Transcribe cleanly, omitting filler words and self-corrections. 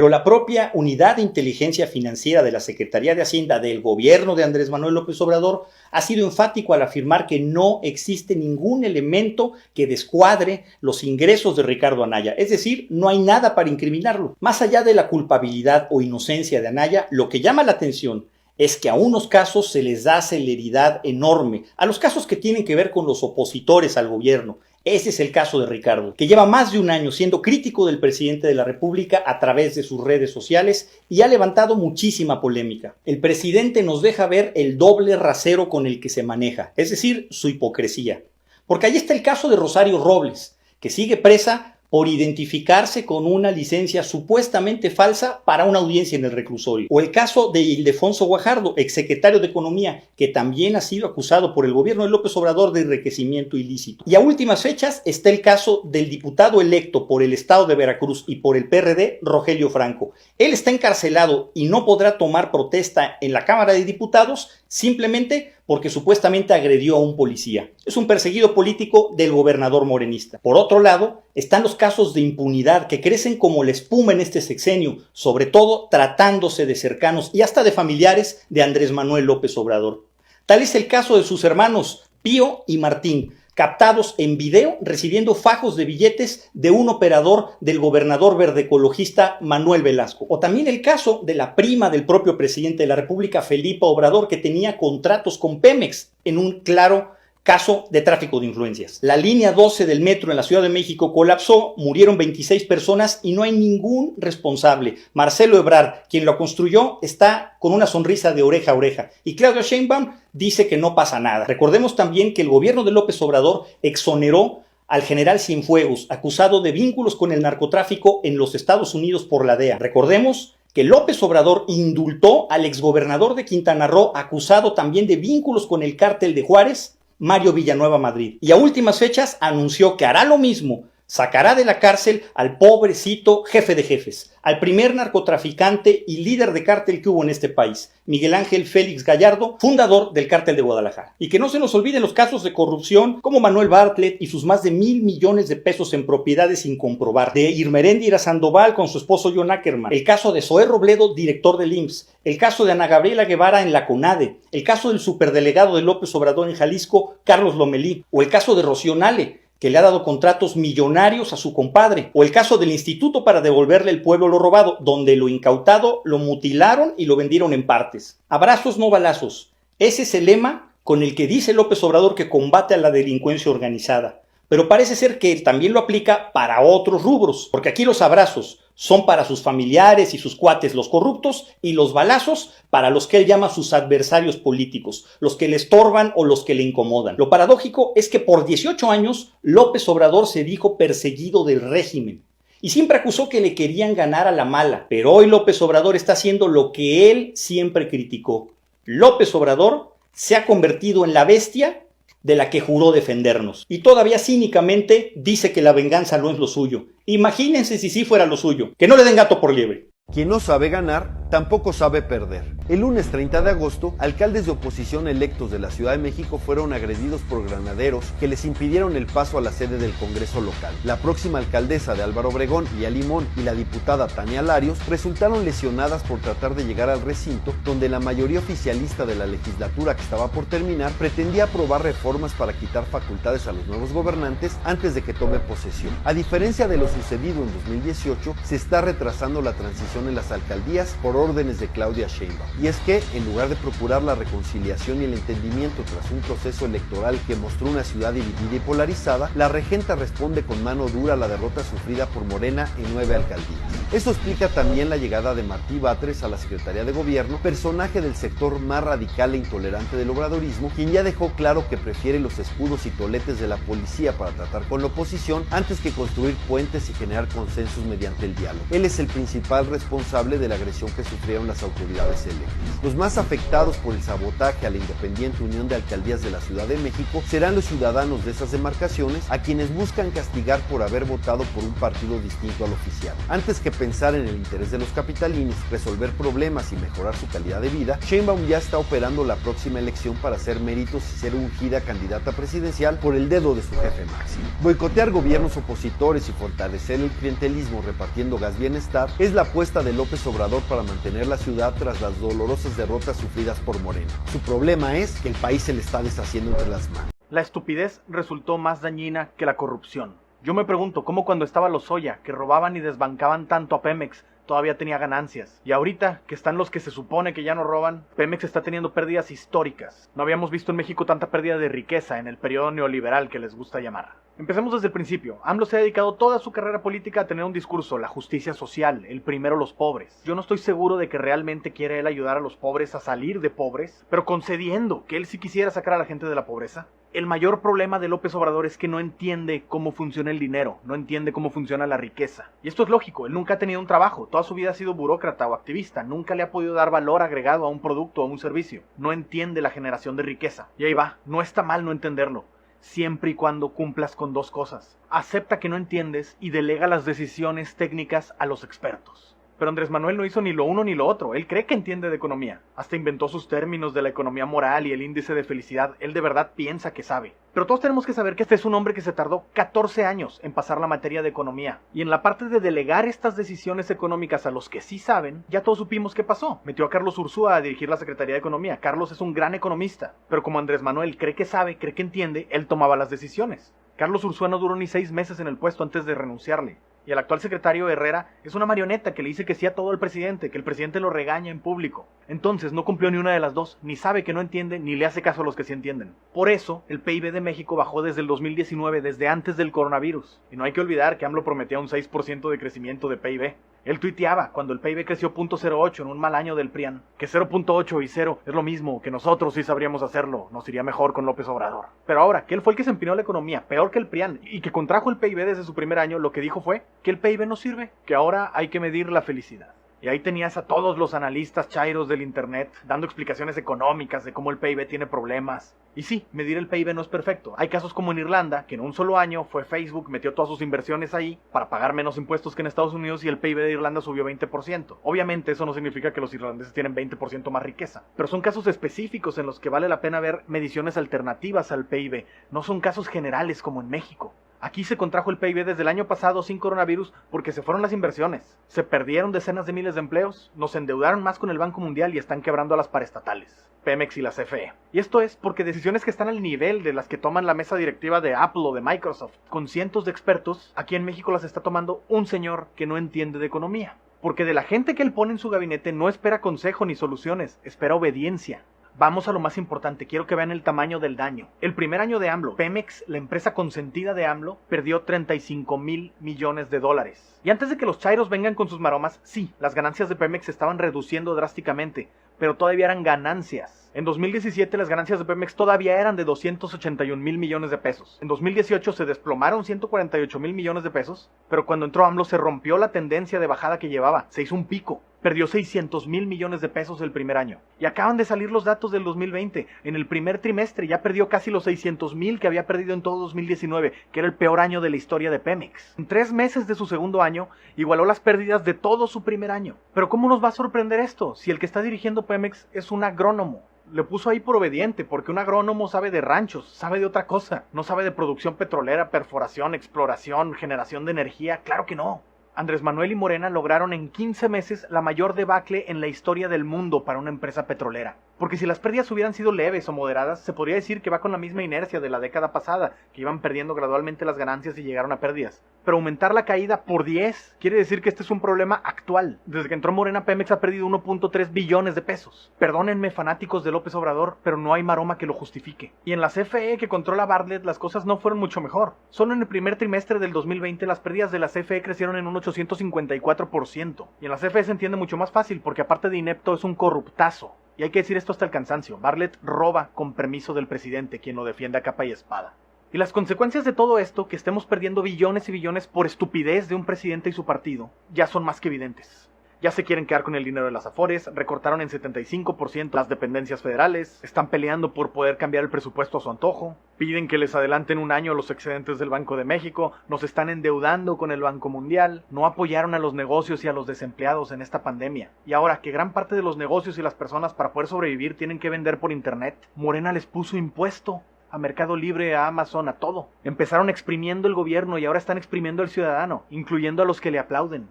Pero la propia Unidad de Inteligencia Financiera de la Secretaría de Hacienda del gobierno de Andrés Manuel López Obrador ha sido enfático al afirmar que no existe ningún elemento que descuadre los ingresos de Ricardo Anaya. Es decir, no hay nada para incriminarlo. Más allá de la culpabilidad o inocencia de Anaya, lo que llama la atención es que a unos casos se les da celeridad enorme, a los casos que tienen que ver con los opositores al gobierno. Ese es el caso de Ricardo, que lleva más de un año siendo crítico del presidente de la República a través de sus redes sociales y ha levantado muchísima polémica. El presidente nos deja ver el doble rasero con el que se maneja, es decir, su hipocresía. Porque ahí está el caso de Rosario Robles, que sigue presa por identificarse con una licencia supuestamente falsa para una audiencia en el reclusorio. O el caso de Ildefonso Guajardo, exsecretario de Economía, que también ha sido acusado por el gobierno de López Obrador de enriquecimiento ilícito. Y a últimas fechas está el caso del diputado electo por el estado de Veracruz y por el PRD, Rogelio Franco. Él está encarcelado y no podrá tomar protesta en la Cámara de Diputados simplemente porque supuestamente agredió a un policía. Es un perseguido político del gobernador morenista. Por otro lado, están los casos de impunidad que crecen como la espuma en este sexenio, sobre todo tratándose de cercanos y hasta de familiares de Andrés Manuel López Obrador. Tal es el caso de sus hermanos Pío y Martín, captados en video recibiendo fajos de billetes de un operador del gobernador verde ecologista Manuel Velasco. O también el caso de la prima del propio presidente de la República, Felipa Obrador, que tenía contratos con Pemex en un claro caso de tráfico de influencias. La línea 12 del metro en la Ciudad de México colapsó, murieron 26 personas y no hay ningún responsable. Marcelo Ebrard, quien lo construyó, está con una sonrisa de oreja a oreja. Y Claudia Sheinbaum dice que no pasa nada. Recordemos también que el gobierno de López Obrador exoneró al general Cienfuegos, acusado de vínculos con el narcotráfico en los Estados Unidos por la DEA. Recordemos que López Obrador indultó al exgobernador de Quintana Roo, acusado también de vínculos con el cártel de Juárez, Mario Villanueva Madrid. Y a últimas fechas anunció que hará lo mismo, sacará de la cárcel al pobrecito jefe de jefes, al primer narcotraficante y líder de cártel que hubo en este país, Miguel Ángel Félix Gallardo, fundador del cártel de Guadalajara. Y que no se nos olviden los casos de corrupción como Manuel Bartlett y sus más de 1,000 millones de pesos en propiedades sin comprobar, de Irmeréndira Sandoval con su esposo John Ackerman, el caso de Zoé Robledo, director del IMSS, el caso de Ana Gabriela Guevara en la CONADE, el caso del superdelegado de López Obrador en Jalisco, Carlos Lomelí, o el caso de Rocío Nale, que le ha dado contratos millonarios a su compadre, o el caso del Instituto para devolverle al pueblo lo robado, donde lo incautado lo mutilaron y lo vendieron en partes. Abrazos, no balazos. Ese es el lema con el que dice López Obrador que combate a la delincuencia organizada. Pero parece ser que también lo aplica para otros rubros, porque aquí los abrazos son para sus familiares y sus cuates los corruptos y los balazos para los que él llama sus adversarios políticos, los que le estorban o los que le incomodan. Lo paradójico es que por 18 años López Obrador se dijo perseguido del régimen y siempre acusó que le querían ganar a la mala, pero hoy López Obrador está haciendo lo que él siempre criticó. López Obrador se ha convertido en la bestia de la que juró defendernos. Y todavía cínicamente dice que la venganza no es lo suyo. Imagínense si sí fuera lo suyo. Que no le den gato por liebre. Quien no sabe ganar, tampoco sabe perder. El lunes 30 de agosto, alcaldes de oposición electos de la Ciudad de México fueron agredidos por granaderos que les impidieron el paso a la sede del Congreso local. La próxima alcaldesa de Álvaro Obregón, Lía Limón, y la diputada Tania Larios resultaron lesionadas por tratar de llegar al recinto donde la mayoría oficialista de la legislatura que estaba por terminar pretendía aprobar reformas para quitar facultades a los nuevos gobernantes antes de que tome posesión. A diferencia de lo sucedido en 2018, se está retrasando la transición en las alcaldías por órdenes de Claudia Sheinbaum. Y es que, en lugar de procurar la reconciliación y el entendimiento tras un proceso electoral que mostró una ciudad dividida y polarizada, la regenta responde con mano dura a la derrota sufrida por Morena en 9 alcaldías. Eso explica también la llegada de Martí Batres a la Secretaría de Gobierno, personaje del sector más radical e intolerante del obradorismo, quien ya dejó claro que prefiere los escudos y toletes de la policía para tratar con la oposición antes que construir puentes y generar consensos mediante el diálogo. Él es el principal responsable de la agresión que sufrieron las autoridades electas. Los más afectados por el sabotaje a la independiente Unión de Alcaldías de la Ciudad de México serán los ciudadanos de esas demarcaciones, a quienes buscan castigar por haber votado por un partido distinto al oficial. Antes que pensar en el interés de los capitalinos, resolver problemas y mejorar su calidad de vida, Sheinbaum ya está operando la próxima elección para hacer méritos y ser ungida candidata presidencial por el dedo de su jefe máximo. Boicotear gobiernos opositores y fortalecer el clientelismo repartiendo gas bienestar es la apuesta de López Obrador para mantener la ciudad tras las dolorosas derrotas sufridas por Morena. Su problema es que el país se le está deshaciendo entre las manos. La estupidez resultó más dañina que la corrupción. Yo me pregunto cómo cuando estaba Lozoya, que robaban y desbancaban tanto a Pemex, todavía tenía ganancias. Y ahorita, que están los que se supone que ya no roban, Pemex está teniendo pérdidas históricas. No habíamos visto en México tanta pérdida de riqueza en el periodo neoliberal que les gusta llamar. Empecemos desde el principio. AMLO se ha dedicado toda su carrera política a tener un discurso, la justicia social, el primero los pobres. Yo no estoy seguro de que realmente quiere él ayudar a los pobres a salir de pobres, pero concediendo que él sí quisiera sacar a la gente de la pobreza. El mayor problema de López Obrador es que no entiende cómo funciona el dinero, no entiende cómo funciona la riqueza. Y esto es lógico, él nunca ha tenido un trabajo, toda su vida ha sido burócrata o activista, nunca le ha podido dar valor agregado a un producto o a un servicio. No entiende la generación de riqueza. Y ahí va, no está mal no entenderlo, siempre y cuando cumplas con dos cosas. Acepta que no entiendes y delega las decisiones técnicas a los expertos. Pero Andrés Manuel no hizo ni lo uno ni lo otro. Él cree que entiende de economía. Hasta inventó sus términos de la economía moral y el índice de felicidad. Él de verdad piensa que sabe. Pero todos tenemos que saber que este es un hombre que se tardó 14 años en pasar la materia de economía. Y en la parte de delegar estas decisiones económicas a los que sí saben, ya todos supimos qué pasó. Metió a Carlos Ursúa a dirigir la Secretaría de Economía. Carlos es un gran economista. Pero como Andrés Manuel cree que sabe, cree que entiende, él tomaba las decisiones. Carlos Ursúa no duró ni 6 meses en el puesto antes de renunciarle. Y el actual secretario Herrera es una marioneta que le dice que sí a todo al presidente, que el presidente lo regaña en público. Entonces no cumplió ni una de las dos, ni sabe que no entiende, ni le hace caso a los que sí entienden. Por eso, el PIB de México bajó desde el 2019, desde antes del coronavirus. Y no hay que olvidar que AMLO prometía un 6% de crecimiento de PIB. Él tuiteaba cuando el PIB creció 0.08 en un mal año del PRIAN, que 0.8 y 0 es lo mismo, que nosotros sí sabríamos hacerlo, nos iría mejor con López Obrador. Pero ahora, que él fue el que se empinó la economía, peor que el PRIAN, y que contrajo el PIB desde su primer año, lo que dijo fue que el PIB no sirve, que ahora hay que medir la felicidad. Y ahí tenías a todos los analistas chairos del internet dando explicaciones económicas de cómo el PIB tiene problemas. Y sí, medir el PIB no es perfecto. Hay casos como en Irlanda, que en un solo año fue Facebook, metió todas sus inversiones ahí para pagar menos impuestos que en Estados Unidos y el PIB de Irlanda subió 20%. Obviamente eso no significa que los irlandeses tienen 20% más riqueza, pero son casos específicos en los que vale la pena ver mediciones alternativas al PIB. No son casos generales como en México. Aquí se contrajo el PIB desde el año pasado sin coronavirus porque se fueron las inversiones. Se perdieron decenas de miles de empleos, nos endeudaron más con el Banco Mundial y están quebrando a las paraestatales, Pemex y la CFE. Y esto es porque decisiones que están al nivel de las que toman la mesa directiva de Apple o de Microsoft, con cientos de expertos, aquí en México las está tomando un señor que no entiende de economía. Porque de la gente que él pone en su gabinete no espera consejo ni soluciones, espera obediencia. Vamos a lo más importante, quiero que vean el tamaño del daño. El primer año de AMLO, Pemex, la empresa consentida de AMLO, perdió 35,000 millones de dólares. Y antes de que los chairos vengan con sus maromas, sí, las ganancias de Pemex se estaban reduciendo drásticamente, pero todavía eran ganancias. En 2017 las ganancias de Pemex todavía eran de 281,000 millones de pesos. En 2018 se desplomaron 148,000 millones de pesos, pero cuando entró AMLO se rompió la tendencia de bajada que llevaba, se hizo un pico. Perdió 600,000 millones de pesos el primer año. Y acaban de salir los datos del 2020. En el primer trimestre ya perdió casi los 600,000 que había perdido en todo 2019, que era el peor año de la historia de Pemex. En 3 meses de su segundo año, igualó las pérdidas de todo su primer año. Pero ¿cómo nos va a sorprender esto si el que está dirigiendo Pemex es un agrónomo? Le puso ahí por obediente, porque un agrónomo sabe de ranchos, sabe de otra cosa. No sabe de producción petrolera, perforación, exploración, generación de energía. Claro que no. Andrés Manuel y Morena lograron en 15 meses la mayor debacle en la historia del mundo para una empresa petrolera. Porque si las pérdidas hubieran sido leves o moderadas, se podría decir que va con la misma inercia de la década pasada, que iban perdiendo gradualmente las ganancias y llegaron a pérdidas. Pero aumentar la caída por 10 quiere decir que este es un problema actual. Desde que entró Morena, Pemex ha perdido 1.3 billones de pesos. Perdónenme, fanáticos de López Obrador, pero no hay maroma que lo justifique. Y en la CFE que controla Bartlett, las cosas no fueron mucho mejor. Solo en el primer trimestre del 2020 las pérdidas de la CFE crecieron en un 854%. Y en la CFE se entiende mucho más fácil, porque aparte de inepto es un corruptazo. Y hay que decir esto hasta el cansancio. Bartlett roba con permiso del presidente, quien lo defiende a capa y espada. Y las consecuencias de todo esto, que estemos perdiendo billones y billones por estupidez de un presidente y su partido, ya son más que evidentes. Ya se quieren quedar con el dinero de las Afores, recortaron en 75% las dependencias federales, están peleando por poder cambiar el presupuesto a su antojo, piden que les adelanten un año los excedentes del Banco de México, nos están endeudando con el Banco Mundial, no apoyaron a los negocios y a los desempleados en esta pandemia. Y ahora que gran parte de los negocios y las personas para poder sobrevivir tienen que vender por internet, Morena les puso impuesto a Mercado Libre, a Amazon, a todo. Empezaron exprimiendo el gobierno y ahora están exprimiendo al ciudadano, incluyendo a los que le aplauden.